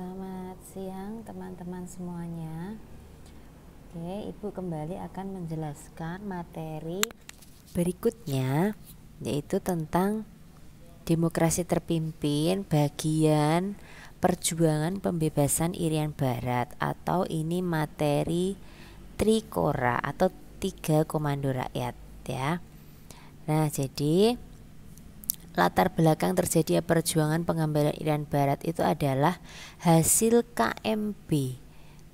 Selamat siang teman-teman semuanya. Oke, Ibu kembali akan menjelaskan materi berikutnya, yaitu tentang demokrasi terpimpin bagian perjuangan pembebasan Irian Barat, atau ini materi Trikora atau 3 komando rakyat ya. Nah, jadi latar belakang terjadinya perjuangan pengambilan Irian Barat itu adalah hasil KMB,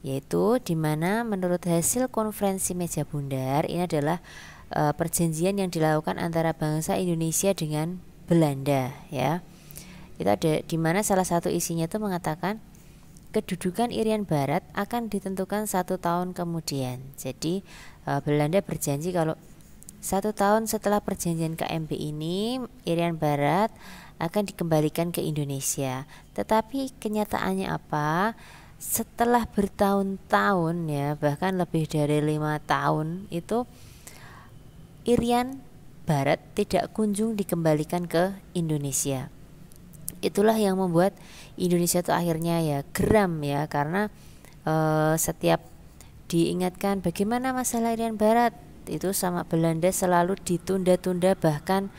yaitu dimana menurut hasil konferensi meja bundar ini adalah perjanjian yang dilakukan antara bangsa Indonesia dengan Belanda ya. Itu ada dimana salah satu isinya itu mengatakan kedudukan Irian Barat akan ditentukan 1 tahun kemudian. Jadi Belanda berjanji kalau 1 tahun setelah perjanjian KMB ini, Irian Barat akan dikembalikan ke Indonesia. Tetapi kenyataannya apa? Setelah bertahun-tahun ya, bahkan lebih dari 5 tahun itu, Irian Barat tidak kunjung dikembalikan ke Indonesia. Itulah yang membuat Indonesia itu akhirnya ya geram ya, karena setiap diingatkan bagaimana masalah Irian Barat, itu sama Belanda selalu ditunda-tunda, bahkan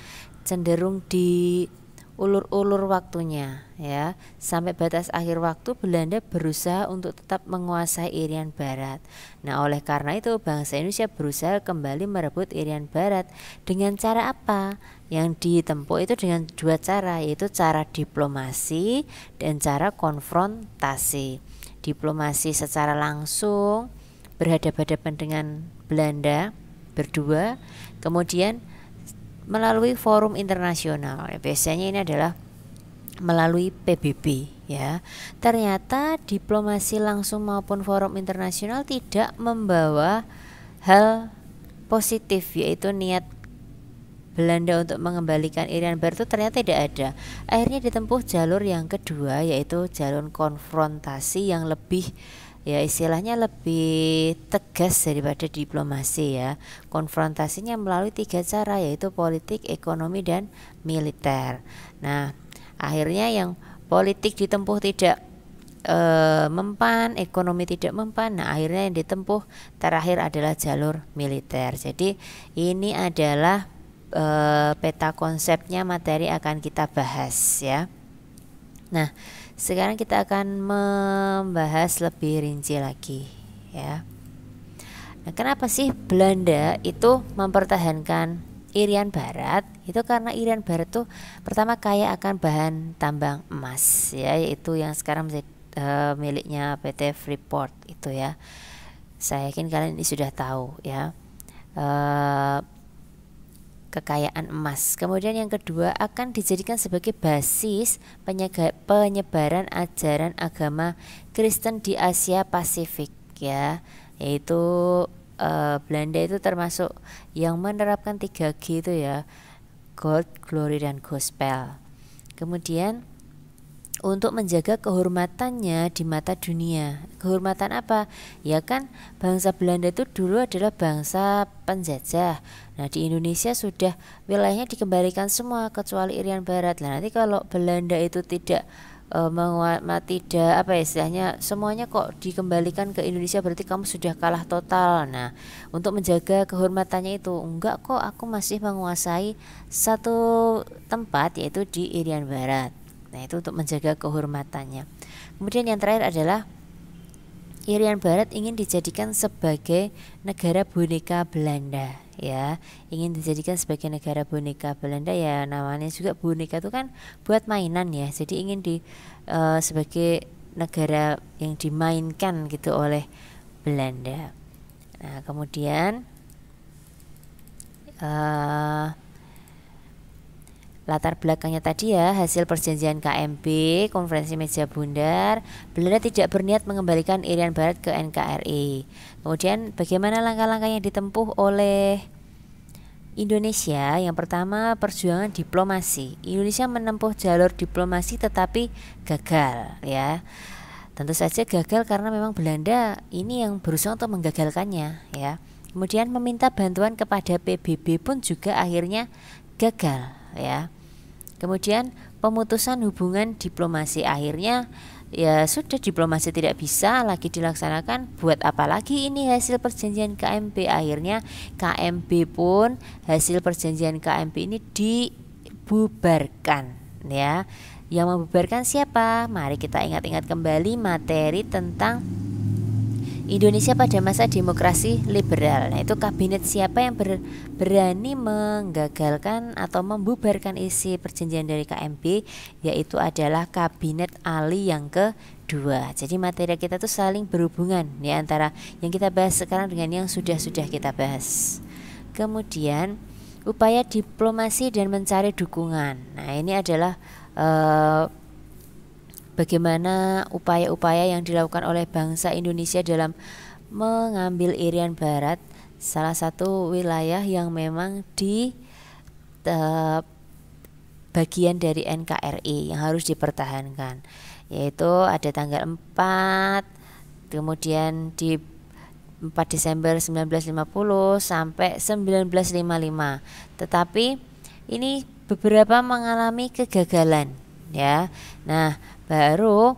cenderung diulur-ulur waktunya ya. Sampai batas akhir waktu Belanda berusaha untuk tetap menguasai Irian Barat. Nah, oleh karena itu bangsa Indonesia berusaha kembali merebut Irian Barat. Dengan cara apa? Yang ditempuh itu dengan 2 cara, yaitu cara diplomasi dan cara konfrontasi. Diplomasi secara langsung berhadapan-hadapan dengan Belanda berdua, kemudian melalui forum internasional. Biasanya ini adalah melalui PBB ya. Ternyata diplomasi langsung maupun forum internasional tidak membawa hal positif, yaitu niat Belanda untuk mengembalikan Irian Barat itu ternyata tidak ada. Akhirnya ditempuh jalur yang kedua, yaitu jalur konfrontasi yang lebih ya istilahnya lebih tegas daripada diplomasi ya. Konfrontasinya melalui 3 cara, yaitu politik, ekonomi, dan militer. Nah, akhirnya yang politik ditempuh tidak mempan, ekonomi tidak mempan. Nah, akhirnya yang ditempuh terakhir adalah jalur militer. Jadi ini adalah peta konsepnya, materi akan kita bahas ya. Nah, sekarang kita akan membahas lebih rinci lagi ya. Nah, kenapa sih Belanda itu mempertahankan Irian Barat? Itu karena Irian Barat tuh pertama kaya akan bahan tambang emas ya, yaitu yang sekarang menjadi miliknya PT Freeport itu ya. Saya yakin kalian ini sudah tahu ya. Kekayaan emas. Kemudian yang kedua, akan dijadikan sebagai basis penyebaran ajaran agama Kristen di Asia Pasifik ya, yaitu Belanda itu termasuk yang menerapkan 3G itu ya, God, Glory, dan Gospel. Kemudian untuk menjaga kehormatannya di mata dunia. Kehormatan apa? Ya kan bangsa Belanda itu dulu adalah bangsa penjajah. Nah, di Indonesia sudah wilayahnya dikembalikan semua kecuali Irian Barat. Nah, nanti kalau Belanda itu tidak tidak apa ya istilahnya, semuanya kok dikembalikan ke Indonesia, berarti kamu sudah kalah total. Nah, untuk menjaga kehormatannya itu, enggak kok, aku masih menguasai satu tempat, yaitu di Irian Barat. Nah, itu untuk menjaga kehormatannya. Kemudian yang terakhir adalah Irian Barat ingin dijadikan sebagai negara boneka Belanda ya. Ingin dijadikan sebagai negara boneka Belanda ya, namanya juga boneka itu kan buat mainan ya. Jadi ingin sebagai negara yang dimainkan gitu oleh Belanda. Nah, kemudian latar belakangnya tadi ya, hasil perjanjian KMB, konferensi meja bundar, Belanda tidak berniat mengembalikan Irian Barat ke NKRI. Kemudian bagaimana langkah-langkah yang ditempuh oleh Indonesia? Yang pertama, perjuangan diplomasi. Indonesia menempuh jalur diplomasi tetapi gagal ya. Tentu saja gagal karena memang Belanda ini yang berusaha untuk menggagalkannya ya. Kemudian meminta bantuan kepada PBB pun juga akhirnya gagal ya. Kemudian pemutusan hubungan diplomasi. Akhirnya ya sudah, diplomasi tidak bisa lagi dilaksanakan, buat apa lagi ini hasil perjanjian KMP. Akhirnya KMP pun, hasil perjanjian KMP ini dibubarkan ya. Yang membubarkan siapa? Mari kita ingat-ingat kembali materi tentang Indonesia pada masa demokrasi liberal. Nah, itu kabinet siapa yang berani menggagalkan atau membubarkan isi perjanjian dari KMP, yaitu adalah kabinet Ali yang kedua. Jadi materi kita tuh saling berhubungan ya, antara yang kita bahas sekarang dengan yang sudah kita bahas. Kemudian upaya diplomasi dan mencari dukungan. Nah, ini adalah bagaimana upaya-upaya yang dilakukan oleh bangsa Indonesia dalam mengambil Irian Barat, salah satu wilayah yang memang di bagian dari NKRI yang harus dipertahankan, yaitu ada tanggal 4, kemudian di 4 Desember 1950 sampai 1955. Tetapi ini beberapa mengalami kegagalan ya. Nah, baru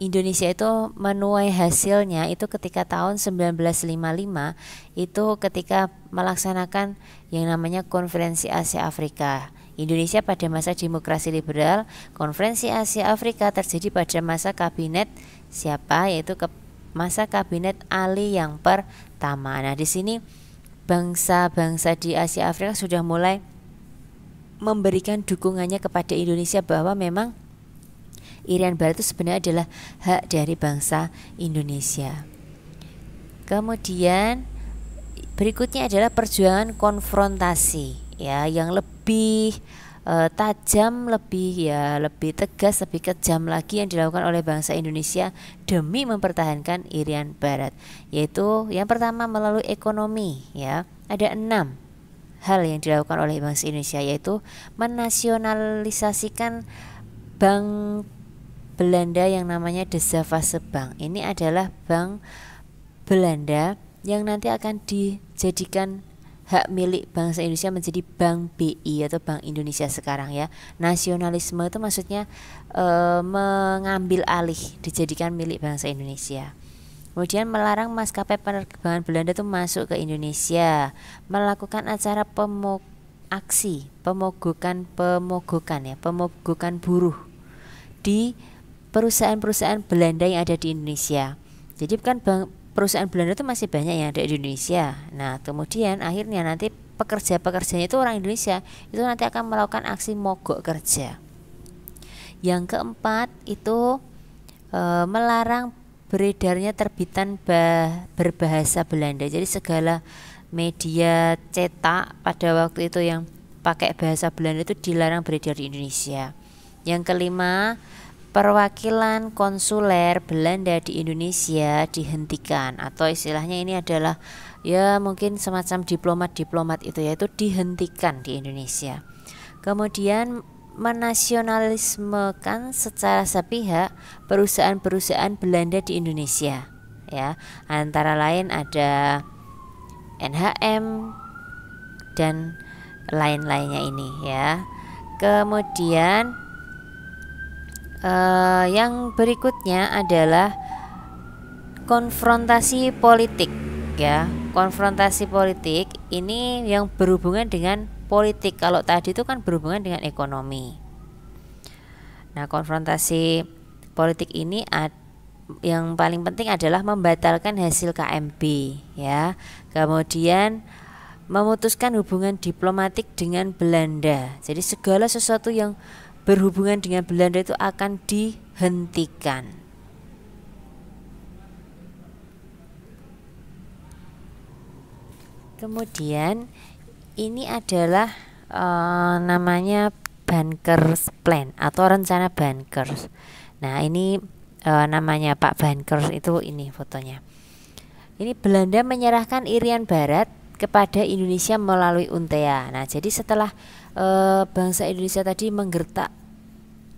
Indonesia itu menuai hasilnya itu ketika tahun 1955, itu ketika melaksanakan yang namanya Konferensi Asia Afrika. Indonesia pada masa demokrasi liberal, Konferensi Asia Afrika terjadi pada masa kabinet siapa? Yaitu masa kabinet Ali yang pertama. Nah, di sini bangsa-bangsa di Asia Afrika sudah mulai memberikan dukungannya kepada Indonesia bahwa memang Irian Barat itu sebenarnya adalah hak dari bangsa Indonesia. Kemudian berikutnya adalah perjuangan konfrontasi ya, yang lebih tajam, lebih tegas, lebih kejam lagi yang dilakukan oleh bangsa Indonesia demi mempertahankan Irian Barat, yaitu yang pertama melalui ekonomi ya. Ada 6 hal yang dilakukan oleh bangsa Indonesia, yaitu menasionalisasikan bank Belanda yang namanya De Zavase Bank. Ini adalah bank Belanda yang nanti akan dijadikan hak milik bangsa Indonesia menjadi Bank BI atau Bank Indonesia sekarang ya. Nasionalisme itu maksudnya mengambil alih, dijadikan milik bangsa Indonesia. Kemudian melarang maskapai penerbangan Belanda itu masuk ke Indonesia, melakukan acara pemogokan buruh di perusahaan-perusahaan Belanda yang ada di Indonesia. Jadi kan perusahaan Belanda itu masih banyak yang ada di Indonesia. Nah, kemudian akhirnya nanti pekerja-pekerjanya itu orang Indonesia, itu nanti akan melakukan aksi mogok kerja. Yang keempat itu melarang beredarnya terbitan berbahasa Belanda. Jadi segala media cetak pada waktu itu yang pakai bahasa Belanda itu dilarang beredar di Indonesia. Yang kelima, perwakilan konsuler Belanda di Indonesia dihentikan, atau istilahnya ini adalah ya mungkin semacam diplomat itu, yaitu dihentikan di Indonesia. Kemudian menasionalismekan secara sepihak perusahaan-perusahaan Belanda di Indonesia ya, antara lain ada NHM dan lain-lainnya ini ya. Kemudian yang berikutnya adalah konfrontasi politik ya. Konfrontasi politik ini yang berhubungan dengan politik. Kalau tadi itu kan berhubungan dengan ekonomi. Nah, konfrontasi politik ini yang paling penting adalah membatalkan hasil KMP ya. Kemudian memutuskan hubungan diplomatik dengan Belanda. Jadi segala sesuatu yang berhubungan dengan Belanda itu akan dihentikan. Kemudian ini adalah namanya Bankers Plan atau rencana Bankers. Nah, ini namanya Pak Bankers itu, ini fotonya. Ini Belanda menyerahkan Irian Barat kepada Indonesia melalui UNTEA. Nah, jadi setelah bangsa Indonesia tadi menggertak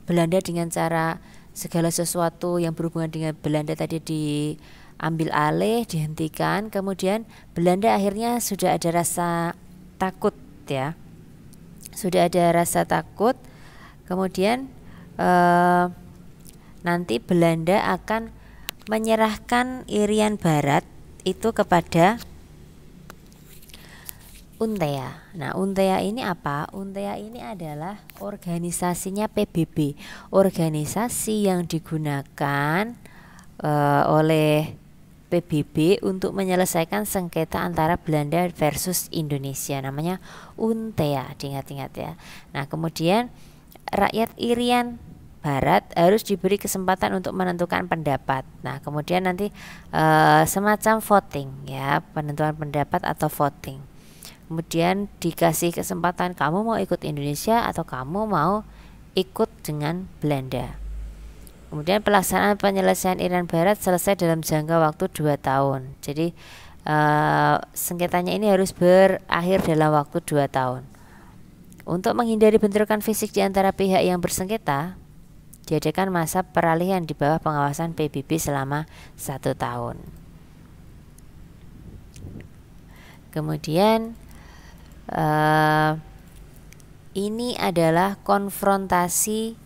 Belanda dengan cara segala sesuatu yang berhubungan dengan Belanda tadi diambil alih, dihentikan, kemudian Belanda akhirnya sudah ada rasa takut ya. Sudah ada rasa takut, Kemudian nanti Belanda akan menyerahkan Irian Barat itu kepada Untea. Nah, Untea ini apa? Untea ini adalah organisasinya PBB, organisasi yang digunakan oleh PBB untuk menyelesaikan sengketa antara Belanda versus Indonesia. Namanya Untea, diingat-ingat ya. Nah, kemudian rakyat Irian Barat harus diberi kesempatan untuk menentukan pendapat. Nah, kemudian nanti semacam voting ya, penentuan pendapat atau voting. Kemudian dikasih kesempatan, kamu mau ikut Indonesia atau kamu mau ikut dengan Belanda. Kemudian pelaksanaan penyelesaian Irian Barat selesai dalam jangka waktu 2 tahun. Jadi sengketanya ini harus berakhir dalam waktu 2 tahun. Untuk menghindari bentrokan fisik di antara pihak yang bersengketa, diadakan masa peralihan di bawah pengawasan PBB selama 1 tahun. Kemudian ini adalah konfrontasi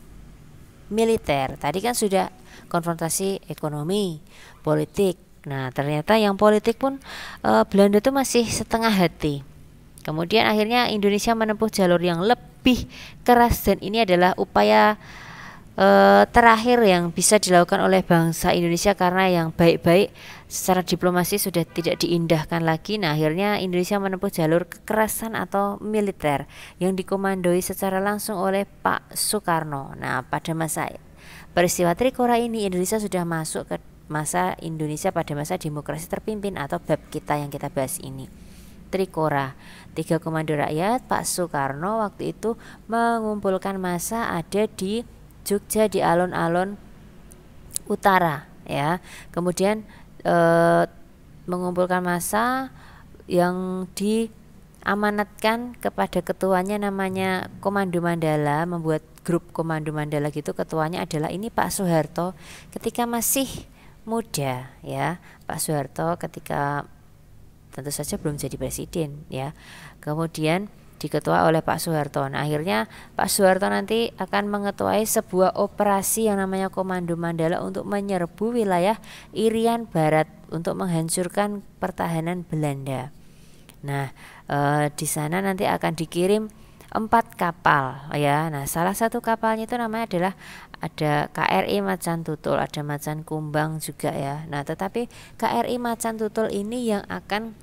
militer. Tadi kan sudah konfrontasi ekonomi, politik. Nah, ternyata yang politik pun Belanda itu masih setengah hati. Kemudian akhirnya Indonesia menempuh jalur yang lebih keras, dan ini adalah upaya terakhir yang bisa dilakukan oleh bangsa Indonesia karena yang baik-baik secara diplomasi sudah tidak diindahkan lagi. Nah, akhirnya Indonesia menempuh jalur kekerasan atau militer yang dikomandoi secara langsung oleh Pak Soekarno. Nah, pada masa peristiwa Trikora ini Indonesia sudah masuk ke masa Indonesia pada masa demokrasi terpimpin atau bab kita yang kita bahas ini. Trikora, 3 komando rakyat. Pak Soekarno waktu itu mengumpulkan massa ada di Jogja, di alun-alun utara ya. Kemudian mengumpulkan massa yang diamanatkan kepada ketuanya, namanya Komando Mandala, membuat grup Komando Mandala gitu. Ketuanya adalah ini Pak Soeharto ketika masih muda ya. Pak Soeharto ketika tentu saja belum jadi presiden ya. Kemudian diketua oleh Pak Soeharto. Nah, akhirnya Pak Soeharto nanti akan mengetuai sebuah operasi yang namanya Komando Mandala untuk menyerbu wilayah Irian Barat untuk menghancurkan pertahanan Belanda. Nah, di sana nanti akan dikirim 4 kapal ya. Nah, salah satu kapalnya itu namanya adalah ada KRI Macan Tutul, ada Macan Kumbang juga ya. Nah, tetapi KRI Macan Tutul ini yang akan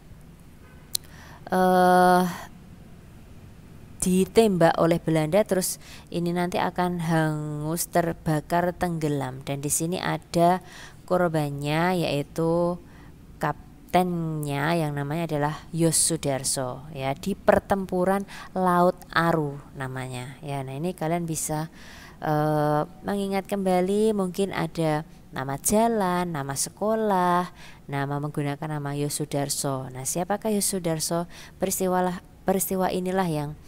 ditembak oleh Belanda, terus ini nanti akan hangus, terbakar, tenggelam. Dan di sini ada korbannya, yaitu kaptennya yang namanya adalah Yosudarso ya, di pertempuran Laut Aru namanya ya. Nah, ini kalian bisa mengingat kembali, mungkin ada nama jalan, nama sekolah, nama menggunakan nama Yosudarso. Nah, siapakah Yosudarso? Peristiwa inilah yang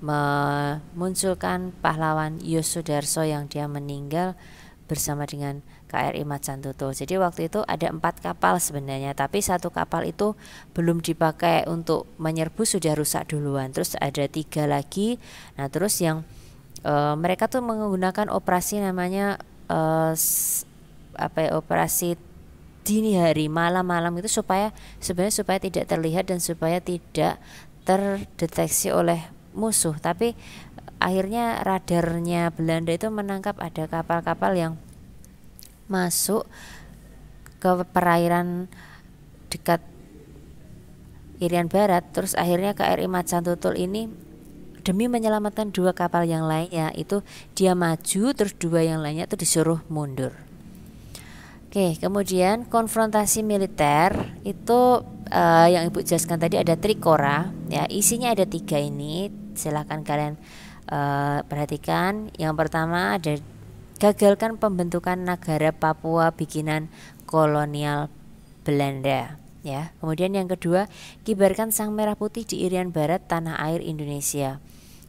memunculkan pahlawan Yosudarso yang dia meninggal bersama dengan KRI Macan Tutul. Jadi waktu itu ada 4 kapal sebenarnya, tapi 1 kapal itu belum dipakai untuk menyerbu, sudah rusak duluan. Terus ada 3 lagi. Nah, terus yang mereka tuh menggunakan operasi namanya operasi dini hari, malam-malam itu supaya tidak terlihat dan supaya tidak terdeteksi oleh musuh. Tapi akhirnya radarnya Belanda itu menangkap ada kapal-kapal yang masuk ke perairan dekat Irian Barat. Terus akhirnya KRI Macan Tutul ini demi menyelamatkan 2 kapal yang lainnya itu dia maju, terus 2 yang lainnya itu disuruh mundur. Oke, kemudian konfrontasi militer itu yang Ibu jelaskan tadi ada Trikora ya, isinya ada 3 ini, silahkan kalian perhatikan. Yang pertama ada gagalkan pembentukan negara Papua bikinan kolonial Belanda ya. Kemudian yang kedua, kibarkan sang merah putih di Irian Barat, tanah air Indonesia.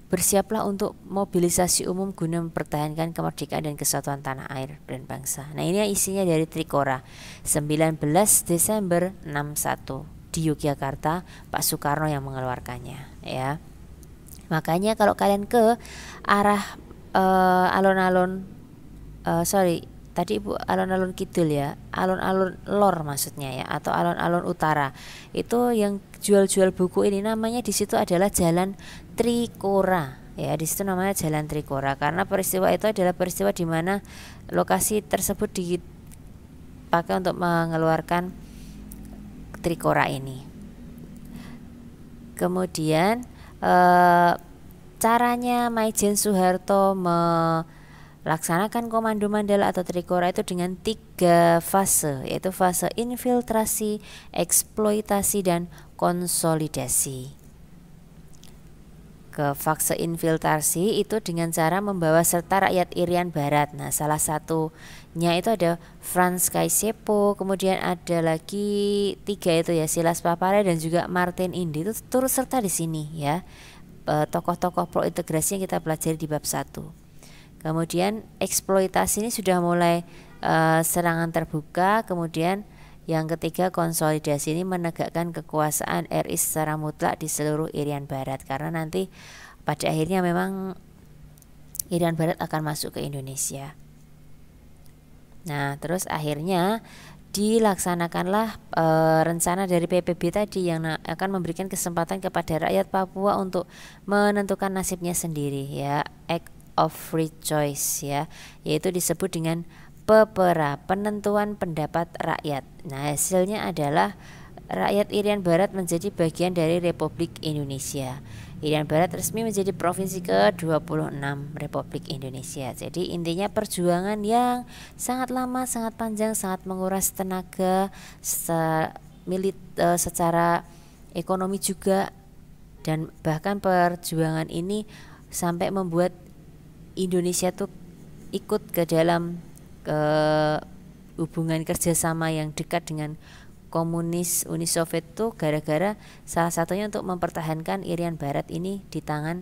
Bersiaplah untuk mobilisasi umum guna mempertahankan kemerdekaan dan kesatuan tanah air dan bangsa. Nah, ini isinya dari Trikora 19 Desember 61 di Yogyakarta, Pak Soekarno yang mengeluarkannya ya. Makanya kalau kalian ke arah alun-alun tadi Ibu alun-alun kidul ya, alun-alun lor maksudnya ya, atau alun-alun utara, itu yang jual-jual buku ini namanya di situ adalah Jalan Trikora ya. Di situ namanya Jalan Trikora karena peristiwa itu adalah peristiwa di mana lokasi tersebut dipakai untuk mengeluarkan Trikora ini. Kemudian caranya Maijen Soeharto melaksanakan Komando Mandala atau Trikora itu dengan 3 fase, yaitu fase infiltrasi, eksploitasi, dan konsolidasi. Ke fase infiltrasi itu dengan cara membawa serta rakyat Irian Barat. Nah, salah satunya itu ada Franz Kaisepo, kemudian ada lagi 3 itu ya, Silas Papare dan juga Martin Indi itu turut serta di sini ya. Tokoh-tokoh pro integrasi yang kita pelajari di bab 1. Kemudian eksploitasi ini sudah mulai serangan terbuka. Kemudian yang ketiga, konsolidasi ini menegakkan kekuasaan RI secara mutlak di seluruh Irian Barat, karena nanti pada akhirnya memang Irian Barat akan masuk ke Indonesia. Nah, terus akhirnya dilaksanakanlah rencana dari PBB tadi yang akan memberikan kesempatan kepada rakyat Papua untuk menentukan nasibnya sendiri ya, Act of Free Choice ya, yaitu disebut dengan PEPERA, penentuan pendapat rakyat. Nah, hasilnya adalah rakyat Irian Barat menjadi bagian dari Republik Indonesia. Irian Barat resmi menjadi provinsi ke-26 Republik Indonesia. Jadi intinya perjuangan yang sangat lama, sangat panjang, sangat menguras tenaga secara ekonomi juga, dan bahkan perjuangan ini sampai membuat Indonesia tuh ikut ke dalam hubungan kerjasama yang dekat dengan komunis Uni Soviet itu gara-gara salah satunya untuk mempertahankan Irian Barat ini di tangan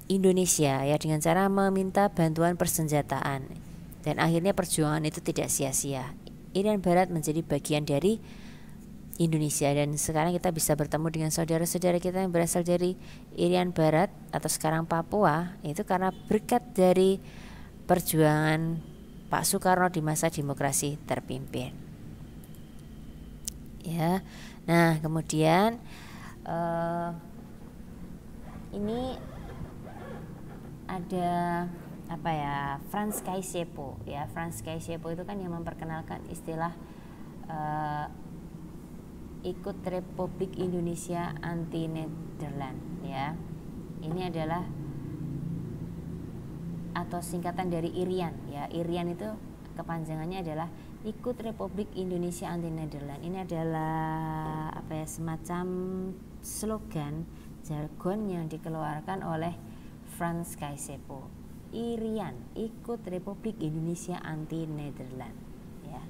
Indonesia ya, dengan cara meminta bantuan persenjataan, dan akhirnya perjuangan itu tidak sia-sia. Irian Barat menjadi bagian dari Indonesia, dan sekarang kita bisa bertemu dengan saudara-saudara kita yang berasal dari Irian Barat atau sekarang Papua, itu karena berkat dari perjuangan Pak Soekarno di masa demokrasi terpimpin ya. Nah, kemudian ini ada apa ya, Franz Kaisepo ya. Franz Kaisepo itu kan yang memperkenalkan istilah ikut Republik Indonesia anti Nederland ya. Ini adalah atau singkatan dari Irian ya. Irian itu kepanjangannya adalah ikut Republik Indonesia anti Nederland. Ini adalah apa ya, semacam slogan jargon yang dikeluarkan oleh Franz Kaisepo. Irian ikut Republik Indonesia anti Nederland ya.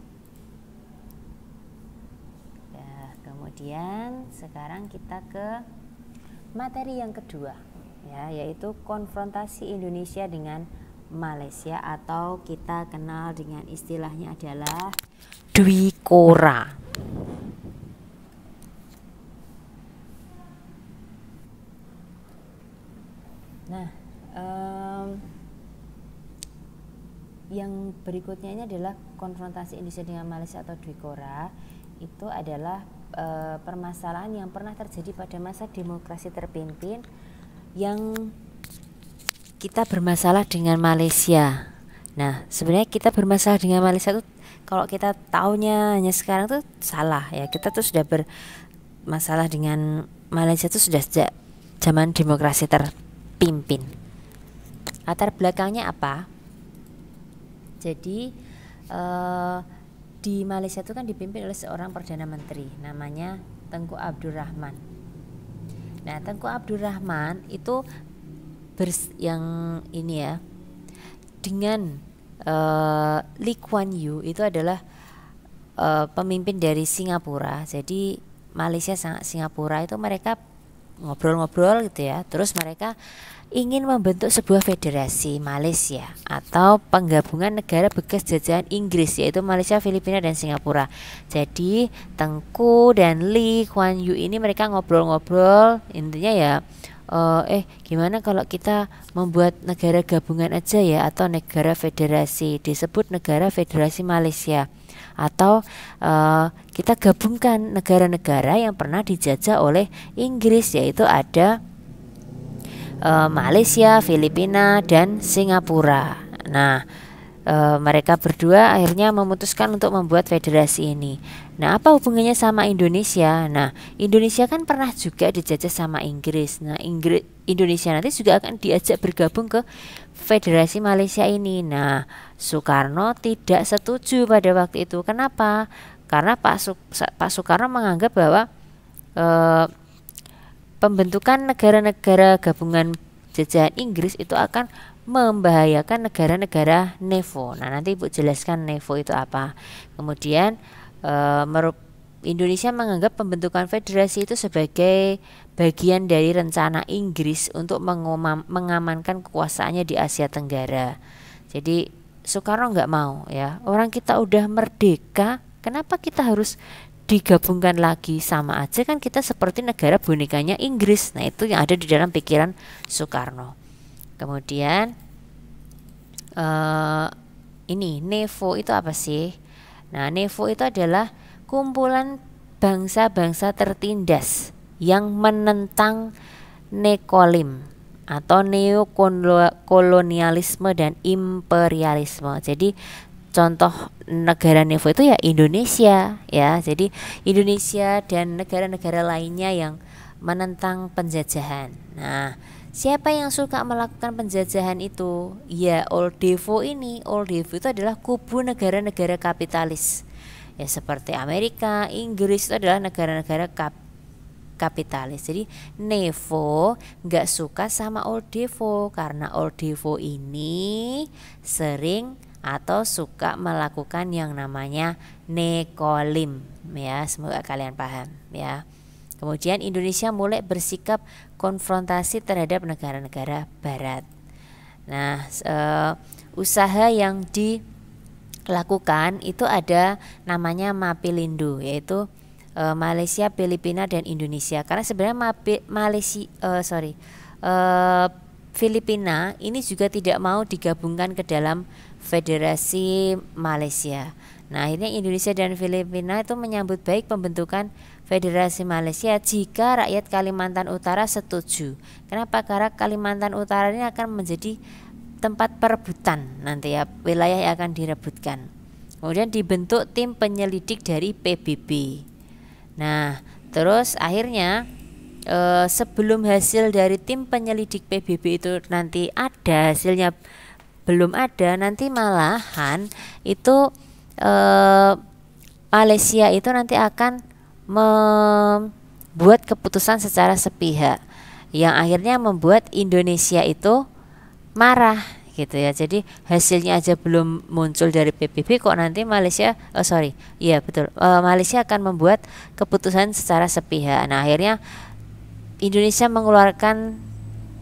Kemudian sekarang kita ke materi yang kedua ya, yaitu konfrontasi Indonesia dengan Malaysia atau kita kenal dengan istilahnya adalah Dwikora. Nah, yang berikutnya ini adalah konfrontasi Indonesia dengan Malaysia atau Dwikora. Itu adalah permasalahan yang pernah terjadi pada masa demokrasi terpimpin yang kita bermasalah dengan Malaysia. Nah, sebenarnya kita bermasalah dengan Malaysia itu kalau kita taunya hanya sekarang tuh salah ya. Kita tuh sudah bermasalah dengan Malaysia tuh sudah sejak zaman demokrasi terpimpin. Latar belakangnya apa? Jadi di Malaysia itu kan dipimpin oleh seorang perdana menteri namanya Tengku Abdul Rahman. Nah, Tengku Abdul Rahman itu yang ini ya, dengan Lee Kuan Yew itu adalah pemimpin dari Singapura. Jadi Malaysia sama Singapura itu mereka ngobrol-ngobrol gitu ya. Terus mereka ingin membentuk sebuah federasi Malaysia atau penggabungan negara bekas jajahan Inggris, yaitu Malaysia, Filipina, dan Singapura. Jadi Tengku dan Lee Kuan Yew ini mereka ngobrol-ngobrol, intinya ya gimana kalau kita membuat negara gabungan aja ya, atau negara federasi, disebut negara federasi Malaysia, atau kita gabungkan negara-negara yang pernah dijajah oleh Inggris, yaitu ada Malaysia, Filipina, dan Singapura. Nah, mereka berdua akhirnya memutuskan untuk membuat federasi ini. Nah, apa hubungannya sama Indonesia? Nah, Indonesia kan pernah juga dijajah sama Inggris. Nah, Indonesia nanti juga akan diajak bergabung ke federasi Malaysia ini. Nah, Soekarno tidak setuju pada waktu itu. Kenapa? Karena Pak Soekarno menganggap bahwa pembentukan negara-negara gabungan jajahan Inggris itu akan membahayakan negara-negara NEVO. Nah, nanti Ibu jelaskan NEVO itu apa. Kemudian Indonesia menganggap pembentukan federasi itu sebagai bagian dari rencana Inggris untuk mengamankan kekuasaannya di Asia Tenggara. Jadi Soekarno nggak mau ya, orang kita udah merdeka, kenapa kita harus digabungkan lagi? Sama aja kan kita seperti negara bonekanya Inggris. Nah, itu yang ada di dalam pikiran Soekarno. Kemudian ini NEVO itu apa sih? Nah, NEVO itu adalah kumpulan bangsa-bangsa tertindas yang menentang nekolim atau neokolonialisme dan imperialisme. Jadi contoh negara NEVO itu ya Indonesia ya. Jadi Indonesia dan negara-negara lainnya yang menentang penjajahan. Nah, siapa yang suka melakukan penjajahan itu? Ya, Old Devo ini. Old Devo itu adalah kubu negara-negara kapitalis. Ya, seperti Amerika, Inggris itu adalah negara-negara kapitalis. Jadi NEVO nggak suka sama Old Devo karena Old Devo ini sering atau suka melakukan yang namanya nekolim ya. Semoga kalian paham ya. Kemudian Indonesia mulai bersikap konfrontasi terhadap negara-negara barat. Nah, usaha yang dilakukan itu ada namanya Mapilindo, yaitu Malaysia, Filipina, dan Indonesia. Karena sebenarnya Filipina ini juga tidak mau digabungkan ke dalam Federasi Malaysia. Nah, akhirnya Indonesia dan Filipina itu menyambut baik pembentukan Federasi Malaysia jika rakyat Kalimantan Utara setuju. Kenapa? Karena Kalimantan Utara ini akan menjadi tempat perebutan nanti ya, wilayah yang akan direbutkan. Kemudian dibentuk tim penyelidik dari PBB. Nah, terus akhirnya sebelum hasil dari tim penyelidik PBB itu nanti ada, hasilnya belum ada, nanti malahan itu Malaysia itu nanti akan membuat keputusan secara sepihak yang akhirnya membuat Indonesia itu marah gitu ya. Jadi hasilnya aja belum muncul dari PBB kok nanti Malaysia Malaysia akan membuat keputusan secara sepihak. Nah, akhirnya Indonesia mengeluarkan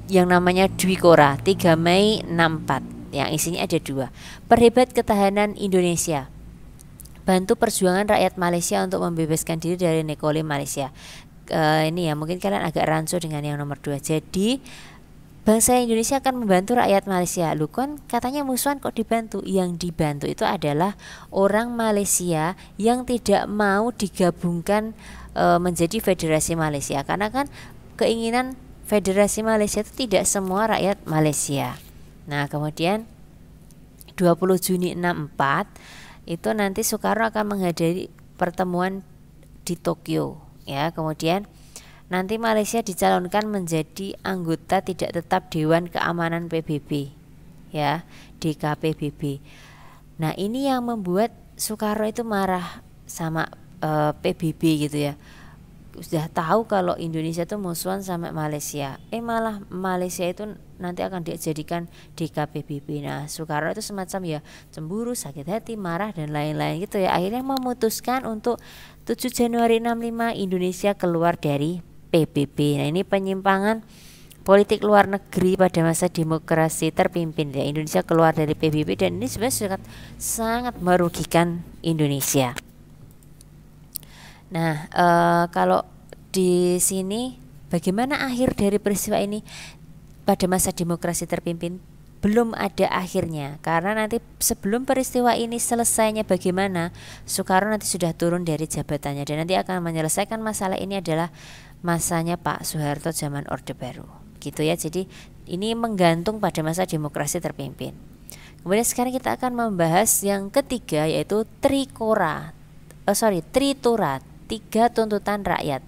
yang namanya Dwikora 3 Mei 64 yang isinya ada 2. Perhebat ketahanan Indonesia, bantu perjuangan rakyat Malaysia untuk membebaskan diri dari nekolim Malaysia. Ini ya mungkin kalian agak rancu dengan yang nomor 2. Jadi bangsa Indonesia akan membantu rakyat Malaysia. Lu kan katanya musuhan kok dibantu? Yang dibantu itu adalah orang Malaysia yang tidak mau digabungkan menjadi Federasi Malaysia. Karena kan keinginan Federasi Malaysia itu tidak semua rakyat Malaysia. Nah, kemudian 20 Juni 64 itu nanti Soekarno akan menghadiri pertemuan di Tokyo ya. Kemudian nanti Malaysia dicalonkan menjadi anggota tidak tetap Dewan Keamanan PBB ya, DKPBB. Nah, ini yang membuat Soekarno itu marah sama PBB gitu ya. Sudah tahu kalau Indonesia itu musuhan sama Malaysia, malah Malaysia itu nanti akan dijadikan DKPBB. Nah, Soekarno itu semacam ya cemburu, sakit hati, marah, dan lain-lain gitu ya. Akhirnya memutuskan untuk 7 Januari 65 Indonesia keluar dari PBB. Nah, ini penyimpangan politik luar negeri pada masa demokrasi terpimpin ya. Indonesia keluar dari PBB dan ini sebenarnya sangat merugikan Indonesia. Nah, kalau di sini bagaimana akhir dari peristiwa ini pada masa demokrasi terpimpin? Belum ada akhirnya, karena nanti sebelum peristiwa ini selesainya bagaimana, Soekarno nanti sudah turun dari jabatannya dan nanti akan menyelesaikan masalah ini adalah masanya Pak Soeharto zaman Orde Baru gitu ya. Jadi ini menggantung pada masa demokrasi terpimpin. Kemudian sekarang kita akan membahas yang ketiga, yaitu Tritora, 3 tuntutan rakyat.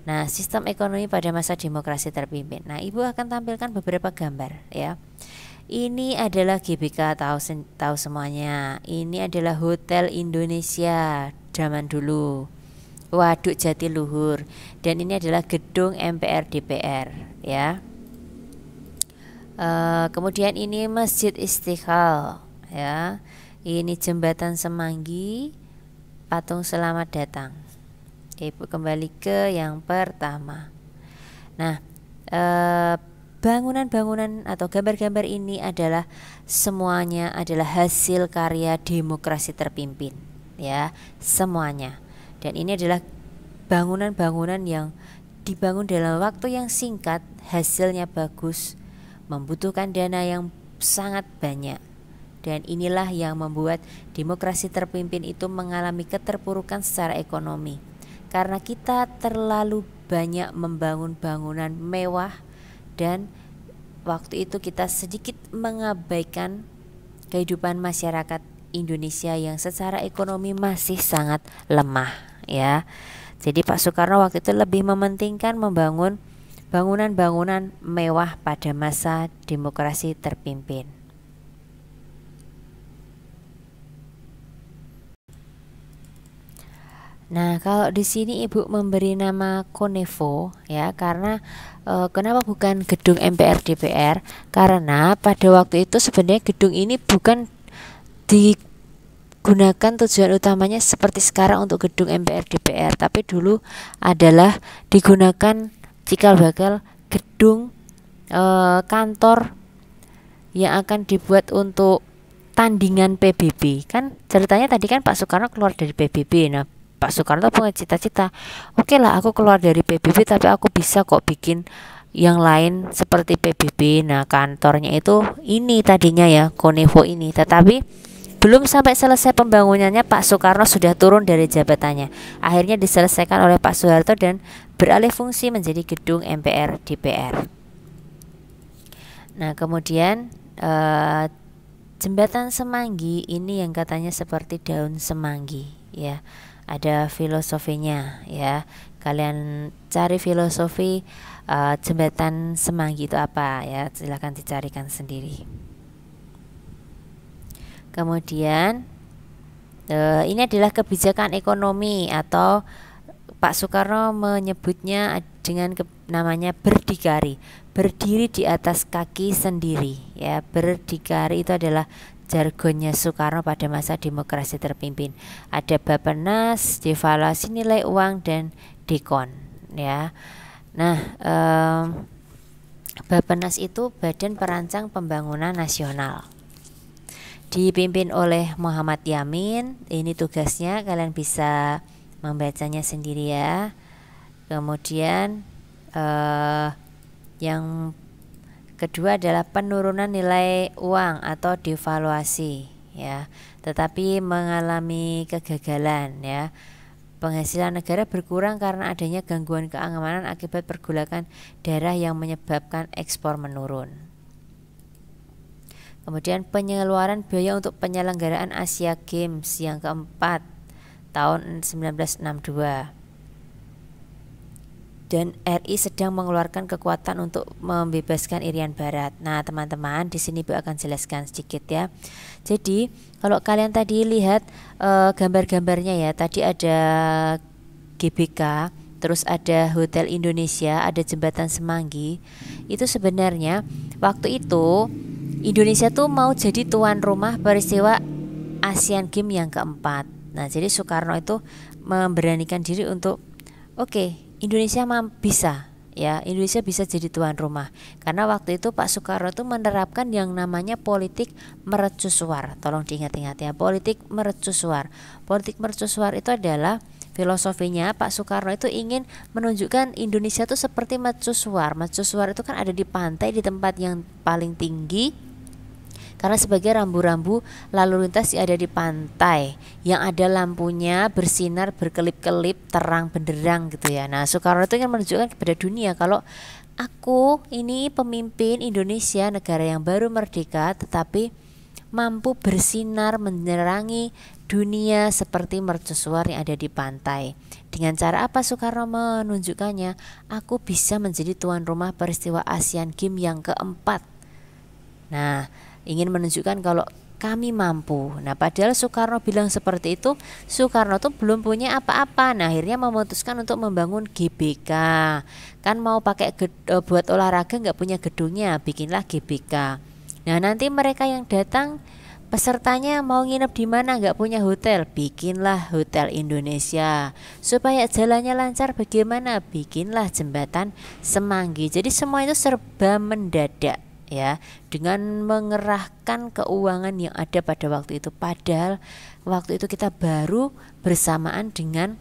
Nah, sistem ekonomi pada masa demokrasi terpimpin. Nah, Ibu akan tampilkan beberapa gambar ya. Ini adalah GBK, tahu semuanya. Ini adalah Hotel Indonesia zaman dulu, Waduk Jatiluhur, dan ini adalah gedung MPR DPR ya. Kemudian ini Masjid Istiqlal ya. Ini Jembatan Semanggi, patung Selamat Datang. Ibu kembali ke yang pertama. Nah, bangunan-bangunan atau gambar-gambar ini adalah semuanya adalah hasil karya demokrasi terpimpin ya, semuanya. Dan ini adalah bangunan-bangunan yang dibangun dalam waktu yang singkat, hasilnya bagus, membutuhkan dana yang sangat banyak. Dan inilah yang membuat demokrasi terpimpin itu mengalami keterpurukan secara ekonomi, karena kita terlalu banyak membangun bangunan mewah dan waktu itu kita sedikit mengabaikan kehidupan masyarakat Indonesia yang secara ekonomi masih sangat lemah ya. Jadi Pak Soekarno waktu itu lebih mementingkan membangun bangunan-bangunan mewah pada masa demokrasi terpimpin. Nah, kalau di sini Ibu memberi nama Konevo ya, karena kenapa bukan gedung MPR DPR? Karena pada waktu itu sebenarnya gedung ini bukan digunakan tujuan utamanya seperti sekarang untuk gedung MPR DPR, tapi dulu adalah digunakan cikal bakal gedung kantor yang akan dibuat untuk tandingan PBB. Kan ceritanya tadi kan Pak Soekarno keluar dari PBB. Nah, Pak Soekarno punya cita-cita, oke lah aku keluar dari PBB tapi aku bisa kok bikin yang lain seperti PBB. Nah, kantornya itu ini tadinya ya, Konevo ini. Tetapi belum sampai selesai pembangunannya Pak Soekarno sudah turun dari jabatannya. Akhirnya diselesaikan oleh Pak Soeharto dan beralih fungsi menjadi gedung MPR DPR. Nah, kemudian Jembatan Semanggi ini yang katanya seperti daun semanggi ya. Ada filosofinya ya. Kalian cari filosofi Jembatan Semanggi itu apa ya, silahkan dicarikan sendiri. Kemudian ini adalah kebijakan ekonomi atau Pak Soekarno menyebutnya dengan namanya berdikari, berdiri di atas kaki sendiri ya. Berdikari itu adalah jargonnya Soekarno pada masa demokrasi terpimpin. Ada Bappenas, devaluasi nilai uang, dan dekon ya. Nah, Bappenas itu Badan Perancang Pembangunan Nasional, dipimpin oleh Muhammad Yamin. Ini tugasnya, kalian bisa membacanya sendiri ya. Kemudian yang kedua adalah penurunan nilai uang atau devaluasi ya, tetapi mengalami kegagalan ya. Penghasilan negara berkurang karena adanya gangguan keamanan akibat pergolakan daerah yang menyebabkan ekspor menurun. Kemudian pengeluaran biaya untuk penyelenggaraan Asia Games yang keempat tahun 1962. Dan RI sedang mengeluarkan kekuatan untuk membebaskan Irian Barat. Nah, teman-teman, di sini Bu akan jelaskan sedikit ya. Jadi, kalau kalian tadi lihat gambar-gambarnya ya, tadi ada GBK, terus ada Hotel Indonesia, ada Jembatan Semanggi. Itu sebenarnya waktu itu Indonesia tuh mau jadi tuan rumah peristiwa Asian Games yang keempat. Nah, jadi Soekarno itu memberanikan diri untuk Indonesia bisa ya, Indonesia bisa jadi tuan rumah. Karena waktu itu Pak Soekarno itu menerapkan yang namanya politik mercusuar. Tolong diingat-ingat ya, politik mercusuar. Politik mercusuar itu adalah Filosofinya Pak Soekarno itu ingin menunjukkan Indonesia itu seperti mercusuar. Mercusuar itu kan ada di pantai, di tempat yang paling tinggi, karena sebagai rambu-rambu lalu lintas yang ada di pantai, yang ada lampunya bersinar berkelip-kelip terang benderang gitu ya. Nah, Soekarno itu ingin menunjukkan kepada dunia kalau aku ini pemimpin Indonesia, negara yang baru merdeka tetapi mampu bersinar menerangi dunia seperti mercusuar yang ada di pantai. Dengan cara apa Soekarno menunjukkannya? Aku bisa menjadi tuan rumah peristiwa Asian Games yang keempat. Nah, ingin menunjukkan kalau kami mampu. Nah, padahal Soekarno bilang seperti itu, Soekarno tuh belum punya apa-apa. Nah, akhirnya memutuskan untuk membangun GBK. Kan mau pakai buat olahraga nggak punya gedungnya, bikinlah GBK. Nah, nanti mereka yang datang pesertanya mau nginep di mana, nggak punya hotel, bikinlah Hotel Indonesia. Supaya jalannya lancar bagaimana, bikinlah jembatan Semanggi. Jadi semua itu serba mendadak ya, dengan mengerahkan keuangan yang ada pada waktu itu. Padahal waktu itu kita baru bersamaan dengan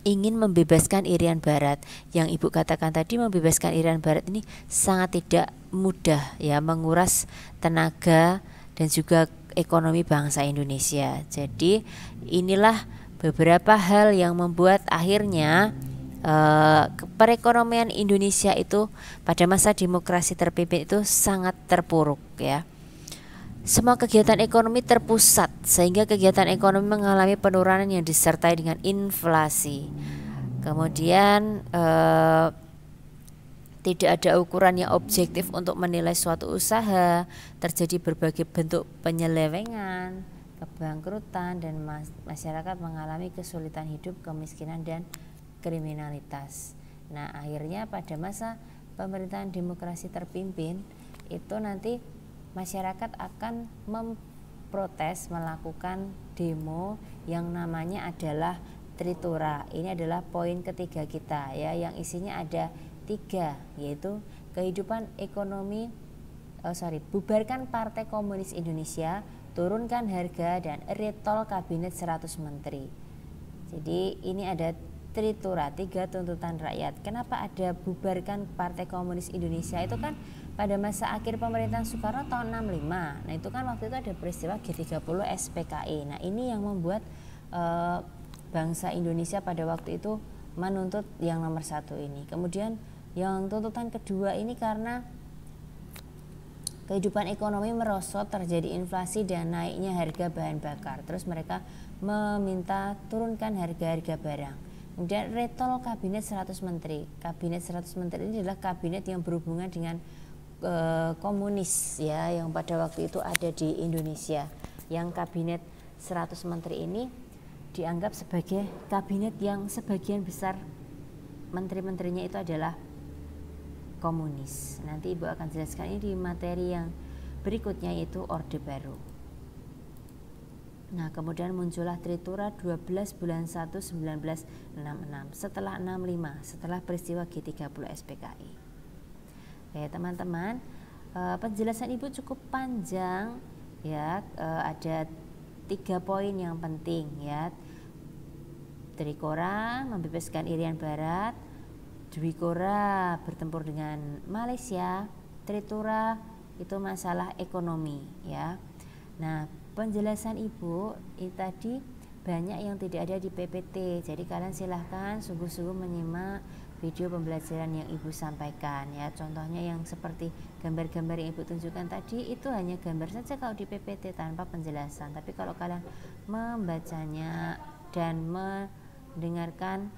ingin membebaskan Irian Barat. Yang Ibu katakan tadi, membebaskan Irian Barat ini sangat tidak mudah ya, menguras tenaga dan juga ekonomi bangsa Indonesia. Jadi inilah beberapa hal yang membuat akhirnya perekonomian Indonesia itu pada masa demokrasi terpimpin itu sangat terpuruk ya. Semua kegiatan ekonomi terpusat sehingga kegiatan ekonomi mengalami penurunan yang disertai dengan inflasi. Kemudian tidak ada ukuran yang objektif untuk menilai suatu usaha, terjadi berbagai bentuk penyelewengan, kebangkrutan, dan masyarakat mengalami kesulitan hidup, kemiskinan, dan kriminalitas. Nah, akhirnya pada masa pemerintahan demokrasi terpimpin itu nanti masyarakat akan memprotes, melakukan demo yang namanya adalah Tritura. Ini adalah poin ketiga kita ya, yang isinya ada 3, yaitu kehidupan ekonomi, bubarkan Partai Komunis Indonesia, turunkan harga, dan retol kabinet 100 menteri. Jadi ini ada Tritura, 3 tuntutan rakyat. Kenapa ada bubarkan Partai Komunis Indonesia? Itu kan pada masa akhir pemerintahan Soekarno tahun 65. Nah, itu kan waktu itu ada peristiwa G30 SPKI. Nah, ini yang membuat bangsa Indonesia pada waktu itu menuntut yang nomor 1 ini. Kemudian yang tuntutan kedua ini karena kehidupan ekonomi merosot, terjadi inflasi dan naiknya harga bahan bakar. Terus mereka meminta turunkan harga-harga barang. Kemudian retol kabinet 100 menteri. Kabinet 100 menteri ini adalah kabinet yang berhubungan dengan komunis ya, yang pada waktu itu ada di Indonesia. Yang kabinet 100 menteri ini dianggap sebagai kabinet yang sebagian besar menteri-menterinya itu adalah komunis. Nanti Ibu akan jelaskan ini di materi yang berikutnya, yaitu Orde Baru. Nah, kemudian muncullah Tritura 12 bulan 1 1966 setelah 65, setelah peristiwa G30 SPKI. Oke teman-teman, penjelasan Ibu cukup panjang ya, ada 3 poin yang penting ya. Trikora membebaskan Irian Barat, Dwikora bertempur dengan Malaysia, Tritura itu masalah ekonomi ya. Nah, penjelasan Ibu ini tadi banyak yang tidak ada di PPT. Jadi kalian silahkan sungguh-sungguh menyimak video pembelajaran yang Ibu sampaikan ya. Contohnya yang seperti gambar-gambar yang Ibu tunjukkan tadi itu hanya gambar saja kalau di PPT tanpa penjelasan. Tapi kalau kalian membacanya dan mendengarkan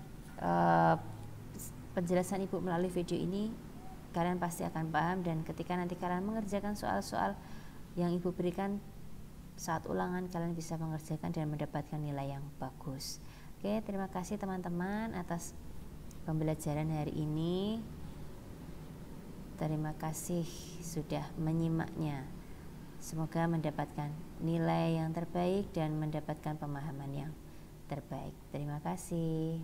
penjelasan Ibu melalui video ini, kalian pasti akan paham, dan ketika nanti kalian mengerjakan soal-soal yang Ibu berikan saat ulangan, kalian bisa mengerjakan dan mendapatkan nilai yang bagus. Oke, terima kasih teman-teman atas pembelajaran hari ini. Terima kasih sudah menyimaknya. Semoga mendapatkan nilai yang terbaik dan mendapatkan pemahaman yang terbaik. Terima kasih.